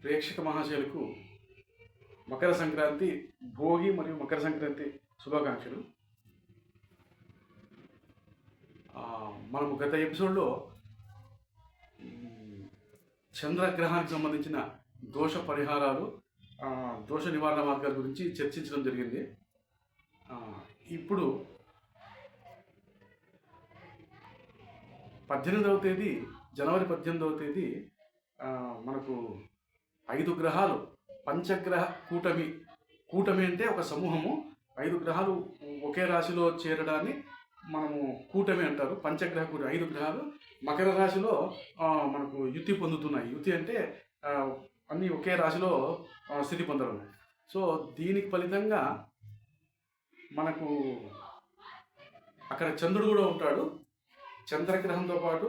ప్రేక్షక మహాశయులకు మకర సంక్రాంతి భోగి మరియు మకర సంక్రాంతి శుభాకాంక్షలు. మనము గత ఎపిసోడ్లో చంద్రగ్రహానికి సంబంధించిన దోష పరిహారాలు, దోష నివారణ మార్గాల గురించి చర్చించడం జరిగింది. ఇప్పుడు 18వ తేదీ జనవరి 18వ తేదీ మనకు 5 గ్రహాలు పంచగ్రహ కూటమి. కూటమి అంటే ఒక సమూహము, 5 గ్రహాలు ఒకే రాశిలో చేరడాన్ని మనము కూటమి అంటారు. పంచగ్రహ కూటమి 5 గ్రహాలు మకర రాశిలో మనకు యుతి పొందుతున్నాయి. యుతి అంటే అన్నీ ఒకే రాశిలో స్థితి పొందడం. సో దీనికి ఫలితంగా మనకు అక్కడ చంద్రుడు కూడా ఉంటాడు. చంద్రగ్రహంతో పాటు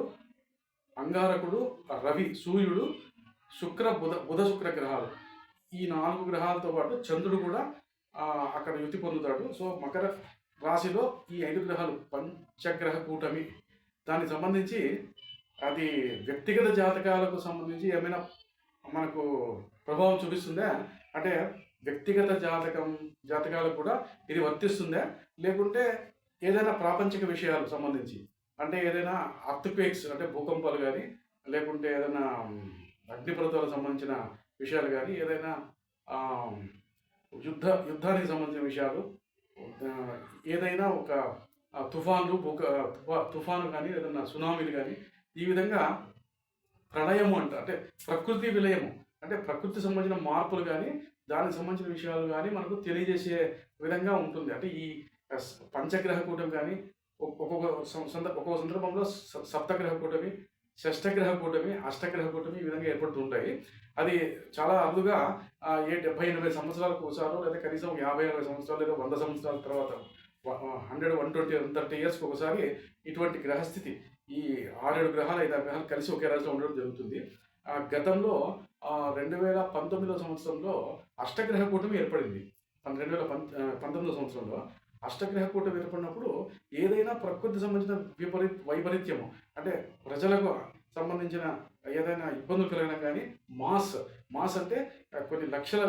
అంగారకుడు, రవి, సూర్యుడు, శుక్ర, బుధ శుక్ర గ్రహాలు, ఈ 4 గ్రహాలతో పాటు చంద్రుడు కూడా అక్కడ యుతి పొందుతాడు. సో మకర రాశిలో ఈ 5 గ్రహాలు పంచగ్రహ కూటమి. దానికి సంబంధించి అది వ్యక్తిగత జాతకాలకు సంబంధించి ఏమైనా మనకు ప్రభావం చూపిస్తుందా అంటే వ్యక్తిగత జాతకాలకు కూడా ఇది వర్తిస్తుందా, లేకుంటే ఏదైనా ప్రాపంచిక విషయాలకు సంబంధించి అంటే ఏదైనా అర్త్క్వేక్స్ అంటే భూకంపాలు కానీ, లేకుంటే ఏదైనా అగ్నిపర్వతాలకు సంబంధించిన విషయాలు కానీ, ఏదైనా యుద్ధానికి సంబంధించిన విషయాలు, ఏదైనా ఒక తుఫాను కానీ, ఏదైనా సునామీలు కానీ, ఈ విధంగా ప్రళయము అంటే ప్రకృతి విలయము అంటే ప్రకృతి సంబంధించిన మార్పులు కానీ, దానికి సంబంధించిన విషయాలు కానీ మనకు తెలియజేసే విధంగా ఉంటుంది. అంటే ఈ పంచగ్రహ కూటమి కానీ ఒక్కొక్క సందర్భంలో సప్తగ్రహ కూటమి, షష్టగ్రహ కూటమి, అష్టగ్రహ కూటమి ఈ విధంగా ఏర్పడుతుంటాయి. అది చాలా అరుదుగా 70-80 సంవత్సరాలకు ఒకసారి, లేదా కనీసం 50-60 సంవత్సరాలు, లేదా 100 సంవత్సరాల తర్వాత 100-120-130 ఇయర్స్కి ఒకసారి ఇటువంటి గ్రహస్థితి ఈ 6-7 గ్రహాలు 5-6 గ్రహాలు కలిసి ఒకే రాశిలో ఉండడం జరుగుతుంది. గతంలో 2019 సంవత్సరంలో అష్టగ్రహ కూటమి ఏర్పడింది. 2019 సంవత్సరంలో అష్టగ్రహ కూటమి ఏర్పడినప్పుడు ఏదైనా ప్రకృతి సంబంధించిన వైపరీత్యము అంటే ప్రజలకు సంబంధించిన ఏదైనా ఇబ్బందులు కలిగినా కానీ మాస్ అంటే కొన్ని లక్షల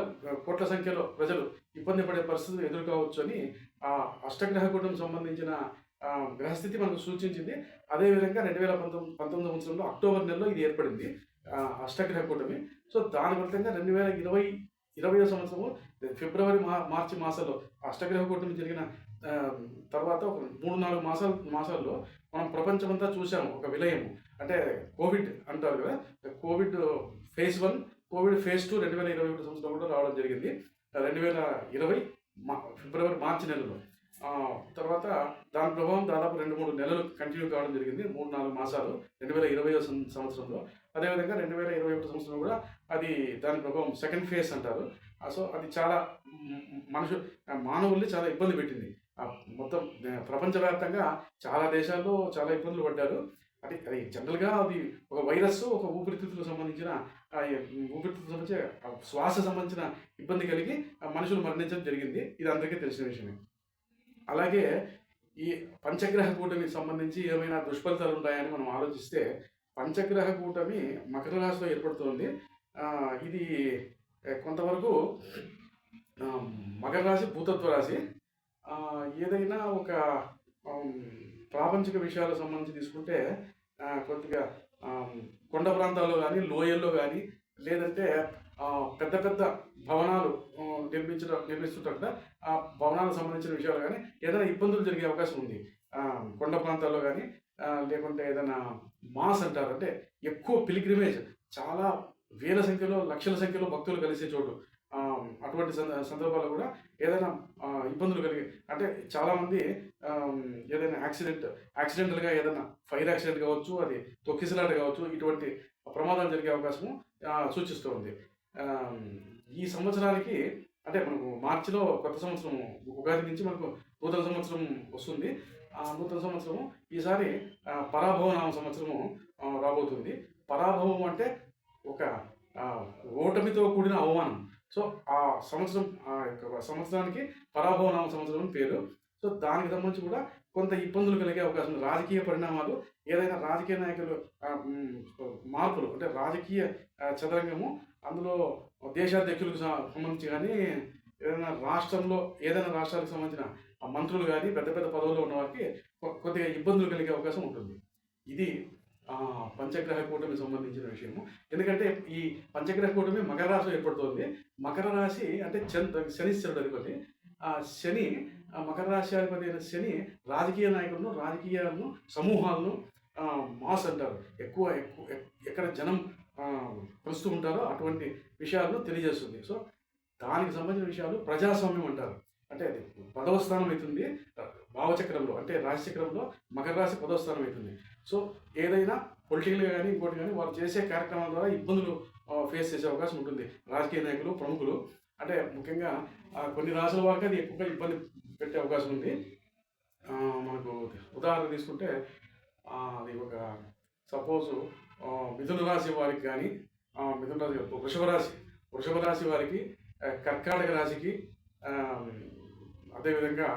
కోట్ల సంఖ్యలో ప్రజలు ఇబ్బంది పడే పరిస్థితులు ఎదురు కావచ్చు అని ఆ అష్టగ్రహ కూటమికి సంబంధించిన గ్రహస్థితి మనకు సూచించింది. అదేవిధంగా 2019 సంవత్సరంలో అక్టోబర్ నెలలో ఇది ఏర్పడింది అష్టగ్రహ కూటమి. సో దాని ఫలితంగా 2020 సంవత్సరము ఫిబ్రవరి మార్చి మాసాల్లో అష్టగ్రహ కూటమి జరిగిన తర్వాత ఒక 3-4 మాసాల్లో మనం ప్రపంచమంతా చూసాము ఒక విలయము. అంటే కోవిడ్ అంటారు కదా, కోవిడ్ ఫేజ్ 1, కోవిడ్ ఫేజ్ 2 2021 సంవత్సరం కూడా రావడం జరిగింది 2020 ఫిబ్రవరి మార్చి నెలలో. తర్వాత దాని ప్రభావం దాదాపు 2-3 నెలలు కంటిన్యూ కావడం జరిగింది, 3-4 మాసాలు 2020 సంవత్సరంలో. అదేవిధంగా 2021 సంవత్సరంలో కూడా అది దాని ప్రభావం సెకండ్ ఫేజ్ అంటారు. సో అది చాలా మానవుల్ని చాలా ఇబ్బంది పెట్టింది. మొత్తం ప్రపంచవ్యాప్తంగా చాలా దేశాల్లో చాలా ఇబ్బందులు పడ్డారు. అది జనరల్గా అది ఒక వైరస్, ఒక ఊపిరితిత్తులకు సంబంధించిన శ్వాస సంబంధించిన ఇబ్బంది కలిగి మనుషులు మరణించడం జరిగింది. ఇది అందరికీ తెలిసిన విషయమే. అలాగే ఈ పంచగ్రహ కూటమికి సంబంధించి ఏమైనా దుష్ఫలితాలు ఉంటాయని మనం ఆలోచిస్తే పంచగ్రహ కూటమి మకర రాశిలో ఏర్పడుతుంది. ఇది కొంతవరకు మకర రాశి భూతత్వ రాశి. ఏదైనా ఒక ప్రాపంచిక విషయాలకు సంబంధించి తీసుకుంటే కొద్దిగా కొండ ప్రాంతాల్లో కానీ, లోయల్లో కానీ, లేదంటే పెద్ద పెద్ద భవనాలు నిర్మిస్తుంటారు కదా, ఆ భవనాలకు సంబంధించిన విషయాలు కానీ ఏదైనా ఇబ్బందులు జరిగే అవకాశం ఉంది. కొండ ప్రాంతాల్లో కానీ, లేకుంటే ఏదైనా మాస్ అంటారు అంటే ఎక్కువ పిలిగ్రిమేజ్, చాలా వేల సంఖ్యలో లక్షల సంఖ్యలో భక్తులు కలిసే చోటు. అటువంటి సందర్భాల్లో కూడా ఏదైనా ఇబ్బందులు కలిగి అంటే చాలామంది ఏదైనా యాక్సిడెంటల్గా ఏదైనా ఫైర్ యాక్సిడెంట్ కావచ్చు, అది తొక్కిసలాట కావచ్చు, ఇటువంటి ప్రమాదాలు జరిగే అవకాశము సూచిస్తూ ఉంది. ఈ సంవత్సరానికి అంటే మనకు మార్చిలో కొత్త సంవత్సరం ఉగాది నుంచి మనకు నూతన సంవత్సరం వస్తుంది. నూతన సంవత్సరము ఈసారి పరాభవనామ సంవత్సరము రాబోతుంది. పరాభవం అంటే ఒక ఓటమితో కూడిన అవమానం. సో ఆ సంవత్సరానికి పరాభవనామ సంవత్సరం పేరు. సో దానికి సంబంధించి కూడా కొంత ఇబ్బందులు కలిగే అవకాశం, రాజకీయ పరిణామాలు ఏదైనా రాజకీయ నాయకులు మార్పులు అంటే రాజకీయ చదరంగము, అందులో దేశాధ్యక్షులకు సంబంధించి కానీ, ఏదైనా రాష్ట్రంలో ఏదైనా రాష్ట్రాలకు సంబంధించిన మంత్రులు కానీ పెద్ద పెద్ద పదవుల్లో ఉన్న వారికి కొద్దిగా ఇబ్బందులు కలిగే అవకాశం ఉంటుంది. ఇది పంచగ్రహ కూటమికి సంబంధించిన విషయము. ఎందుకంటే ఈ పంచగ్రహ కూటమి మకర రాశిలో ఏర్పడుతుంది. మకర రాశి అంటే శనీశ్వరుడు అనుకోండి. ఆ శని మకర రాశి అధిపతి అయిన శని రాజకీయ నాయకులను, రాజకీయాలను, సమూహాలను మాస్ అంటారు. ఎక్కువ ఎక్కువ ఎక్కడ జనం కలుస్తూ ఉంటారో అటువంటి విషయాలను తెలియజేస్తుంది. సో దానికి సంబంధించిన విషయాలు ప్రజాస్వామ్యం అంటారు. అంటే అది పదవ స్థానం అవుతుంది భావచక్రంలో, అంటే రాశిచక్రంలో మకర రాశి పదవ స్థానం అవుతుంది. సో ఏదైనా పొలిటికల్గా కానీ ఇంకోటి కానీ వాళ్ళు చేసే కార్యక్రమాల ద్వారా ఇబ్బందులు ఫేస్ చేసే అవకాశం ఉంటుంది రాజకీయ నాయకులు, ప్రముఖులు. అంటే ముఖ్యంగా కొన్ని రాసుల వారికి అది ఎక్కువగా ఇబ్బంది పెట్టే అవకాశం ఉంది. మనకు ఉదాహరణ తీసుకుంటే అది ఒక సపోజు మిథున రాశి వారికి కానీ, మిథున రాశి వృషభ రాశి వారికి, కర్కాటక రాశికి, అదేవిధంగా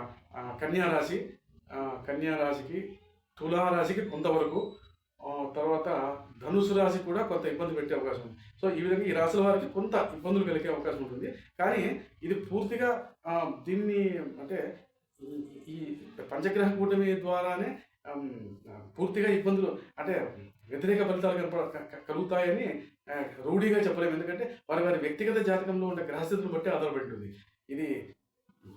కన్యా రాశికి, తులారాశికి కొంతవరకు, తర్వాత ధనుసు రాశి కూడా కొంత ఇబ్బంది పెట్టే అవకాశం ఉంది. సో ఈ విధంగా ఈ రాశుల వారికి కొంత ఇబ్బందులు కలిగే అవకాశం ఉంటుంది. కానీ ఇది పూర్తిగా దీన్ని అంటే ఈ పంచగ్రహ కూటమి ద్వారానే పూర్తిగా ఇబ్బందులు అంటే వ్యతిరేక ఫలితాలు కలుగుతాయని రూఢిగా చెప్పలేము. ఎందుకంటే వారి వ్యక్తిగత జాతకంలో ఉండే గ్రహస్థితులను బట్టి ఆధారపడి ఉంటుంది. ఇది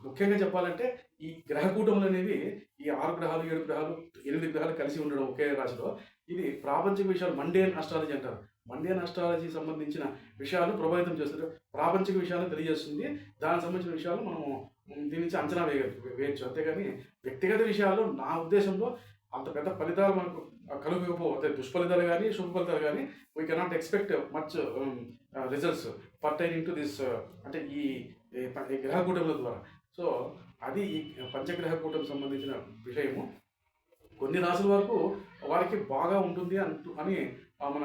ముఖ్యంగా చెప్పాలంటే ఈ గ్రహ కూటములు అనేవి ఈ 6 గ్రహాలు, 7 గ్రహాలు, 8 గ్రహాలు కలిసి ఉండడం ఒకే రాశిలో, ఇది ప్రాపంచిక విషయాలు మండేన్ అస్ట్రాలజీ అంటారు. మండేన్ అస్ట్రాలజీ సంబంధించిన విషయాలు ప్రభావితం చేస్తారు. ప్రాపంచిక విషయాలు తెలియజేస్తుంది. దానికి సంబంధించిన విషయాలు మనం దీని నుంచి అంచనా వేయచ్చు. అంతేగాని వ్యక్తిగత విషయాలు నా ఉద్దేశంలో అంత పెద్ద ఫలితాలు మనకు కలుగకపోతే, దుష్ఫలితాలు కానీ శుభ ఫలితాలు కానీ we cannot expect much results pertaining to this అంటే ఈ గ్రహ కూటముల ద్వారా. సో అది ఈ పంచగ్రహ కూటమికి సంబంధించిన విషయము. కొన్ని రాసుల వరకు వారికి బాగా ఉంటుంది అని మన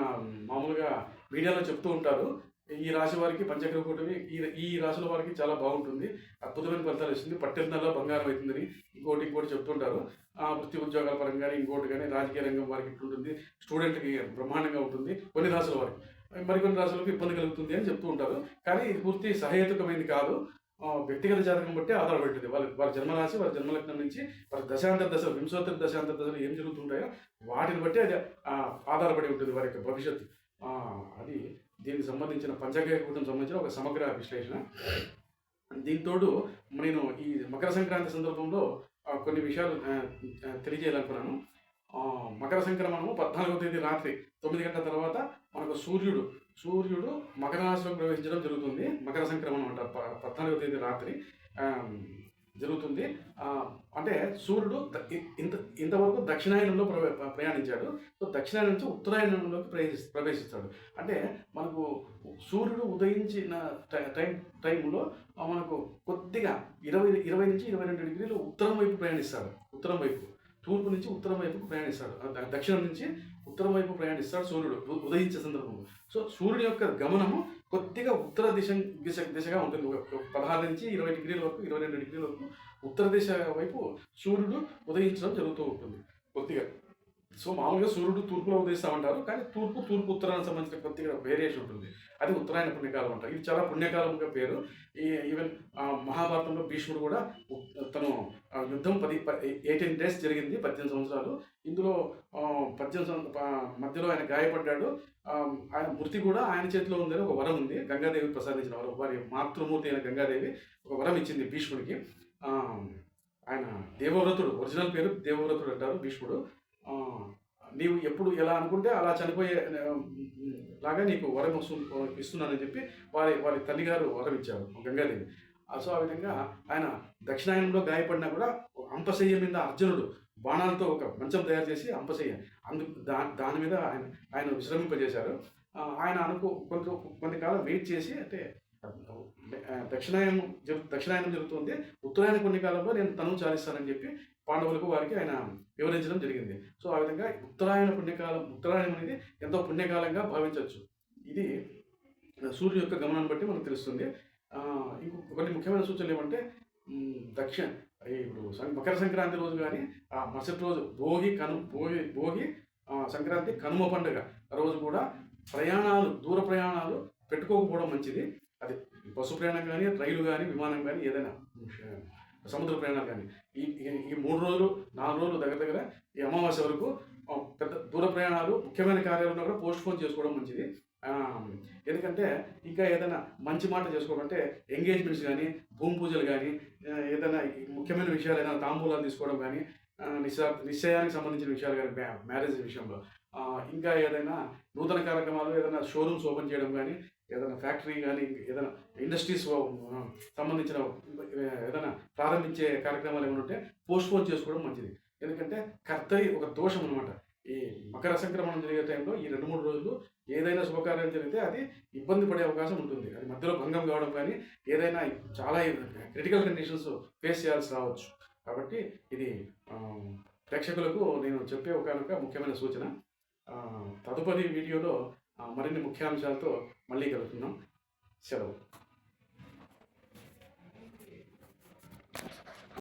మామూలుగా మీడియాలో చెప్తూ ఉంటారు. ఈ రాశి వారికి పంచగ్రహ కూటమి ఈ రాశుల వారికి చాలా బాగుంటుంది, అద్భుతమైన ఫలితాలు ఇస్తుంది, పట్టెంతల్లో బంగారం అవుతుందని ఇంకోటి చెప్తుంటారు. వృత్తి ఉద్యోగాల పరంగా ఇంకోటి కానీ, రాజకీయ రంగం వారికి ఇట్లుంటుంది, స్టూడెంట్కి బ్రహ్మాండంగా ఉంటుంది, కొన్ని రాశుల వారికి, మరికొన్ని రాశులకు ఇబ్బంది కలుగుతుంది అని చెప్తూ ఉంటారు. కానీ ఇది పూర్తి సహేతుకమైనది కాదు. వ్యక్తిగత జాతకం బట్టి ఆధారపడుతుంది. వాళ్ళ జన్మరాశి, వాళ్ళ జన్మలగ్నం నుంచి వారి దశాంతర దశలు, వింశోత్తర దశాంతర దశలు ఏం జరుగుతుంటాయో వాటిని బట్టి అది ఆధారపడి ఉంటుంది వారి యొక్క భవిష్యత్తు. అది దీనికి సంబంధించిన పంచగ్రహ కూటమికి సంబంధించిన ఒక సమగ్ర విశ్లేషణ. దీంతోడు నేను ఈ మకర సంక్రాంతి సందర్భంలో కొన్ని విషయాలు తెలియజేయాలనుకున్నాను. మకర సంక్రమణము 14వ తేదీ రాత్రి 9 గంటల తర్వాత మనకు సూర్యుడు మకర రాశిలో ప్రవేశించడం జరుగుతుంది. మకర సంక్రమణం అంటారు. 14వ తేదీ రాత్రి జరుగుతుంది. అంటే సూర్యుడు ఇంతవరకు దక్షిణాయనంలో ప్రయాణించాడు. సో దక్షిణాయనం నుంచి ఉత్తరాయణంలోకి ప్రవేశిస్తాడు. అంటే మనకు సూర్యుడు ఉదయించిన టైంలో మనకు కొద్దిగా 20 నుంచి 22 డిగ్రీలు ఉత్తరం వైపు ప్రయాణిస్తాడు. ఉత్తరం వైపు, తూర్పు నుంచి ఉత్తరం వైపుకు ప్రయాణిస్తాడు. దక్షిణం నుంచి ఉత్తరం వైపు ప్రయాణిస్తాడు సూర్యుడు ఉదయించే సందర్భంలో. సో సూర్యుడి యొక్క గమనము కొద్దిగా ఉత్తర దిశగా ఉంటుంది. 16 నుంచి 20 డిగ్రీల వరకు, 22 డిగ్రీల వరకు ఉత్తర దిశ వైపు సూర్యుడు ఉదయించడం జరుగుతూ ఉంటుంది కొద్దిగా. సో మామూలుగా సూర్యుడు తూర్పులో ఉదయిస్తామంటారు, కానీ తూర్పు ఉత్తరానికి సంబంధించిన కొద్దిగా వేరియేషన్ ఉంటుంది. అది ఉత్తరాయణ పుణ్యకాలం అంటారు. ఇది చాలా పుణ్యకాలంగా పేరు. ఈవెన్ మహాభారతంలో భీష్ముడు కూడా తను యుద్ధం 18 డేస్ జరిగింది, 18 సంవత్సరాలు. ఇందులో 18 మధ్యలో ఆయన గాయపడ్డాడు. ఆయన మృతి కూడా ఆయన చేతిలో ఉందని ఒక వరం ఉంది. గంగాదేవి ప్రసాదించిన వరం, వారి మాతృమూర్తి అయిన గంగాదేవి ఒక వరం ఇచ్చింది భీష్ముడికి. ఆయన దేవవ్రతుడు, ఒరిజినల్ పేరు దేవవ్రతుడు అంటారు భీష్ముడు. నీవు ఎప్పుడు ఎలా అనుకుంటే అలా చనిపోయే లాగా నీకు వరం ఇస్తున్నానని చెప్పి వారి తల్లిగారు వరం ఇచ్చారు గంగాదేవి. సో ఆ విధంగా ఆయన దక్షిణాయనంలో గాయపడినా కూడా అంపశయ్య మీద అర్జునుడు బాణాలతో ఒక మంచం తయారు చేసి అంపశయ్య దాని మీద ఆయన విశ్రమింపజేశారు. ఆయన కొంతకాలం వెయిట్ చేసి, అంటే దక్షిణాయనం జరుగుతుంది, ఉత్తరాయణ కొన్ని కాలంలో నేను తనువు చాలిస్తానని చెప్పి పాండవులకు వారికి ఆయన వివరించడం జరిగింది. సో ఆ విధంగా ఉత్తరాయణం అనేది ఎంతో పుణ్యకాలంగా భావించవచ్చు. ఇది సూర్యుడు యొక్క గమనాన్ని బట్టి మనకు తెలుస్తుంది. కొన్ని ముఖ్యమైన సూచనలు ఏమంటే, ఇప్పుడు మకర సంక్రాంతి రోజు కానీ ఆ మరుసటి రోజు భోగి సంక్రాంతి కనుమ పండుగ రోజు కూడా ప్రయాణాలు, దూర ప్రయాణాలు పెట్టుకోకపోవడం మంచిది. అది బస్సు ప్రయాణం కానీ, రైలు కానీ, విమానం కానీ, ఏదైనా సముద్ర ప్రయాణాలు కానీ ఈ ఈ 3 రోజులు 4 రోజులు దగ్గర దగ్గర ఈ అమావాస్య వరకు పెద్ద దూర ప్రయాణాలు, ముఖ్యమైన కార్యాలు ఉన్నా కూడా పోస్ట్ పోన్ చేసుకోవడం మంచిది. ఎందుకంటే ఇంకా ఏదైనా మంచి మాట చేసుకోవడం అంటే ఎంగేజ్మెంట్స్ కానీ, భూమి పూజలు కానీ, ఏదైనా ముఖ్యమైన విషయాలు ఏదైనా తాంబూలాలు తీసుకోవడం కానీ, నిశ్చయానికి సంబంధించిన విషయాలు కానీ, మ్యారేజ్ విషయంలో ఇంకా ఏదైనా నూతన కార్యక్రమాలు, ఏదైనా షోరూమ్స్ ఓపెన్ చేయడం కానీ, ఏదైనా ఫ్యాక్టరీ కానీ, ఏదైనా ఇండస్ట్రీస్ సంబంధించిన ఏదైనా ప్రారంభించే కార్యక్రమాలు ఏమైనా ఉంటే పోస్ట్ పోన్ చేసుకోవడం మంచిది. ఎందుకంటే కర్తరి ఒక దోషం అనమాట. ఈ మకర సంక్రమణం జరిగే టైంలో ఈ 2-3 రోజులు ఏదైనా శుభకార్యం జరిగితే అది ఇబ్బంది పడే అవకాశం ఉంటుంది. అది మధ్యలో భంగం కావడం కానీ, ఏదైనా చాలా క్రిటికల్ కండిషన్స్ ఫేస్ చేయాల్సి రావచ్చు. కాబట్టి ఇది ప్రేక్షకులకు నేను చెప్పే ఒక ముఖ్యమైన సూచన. తదుపరి వీడియోలో మరిన్ని ముఖ్యాంశాలతో మళ్ళీ కలుగుతున్నాం. సెలవు.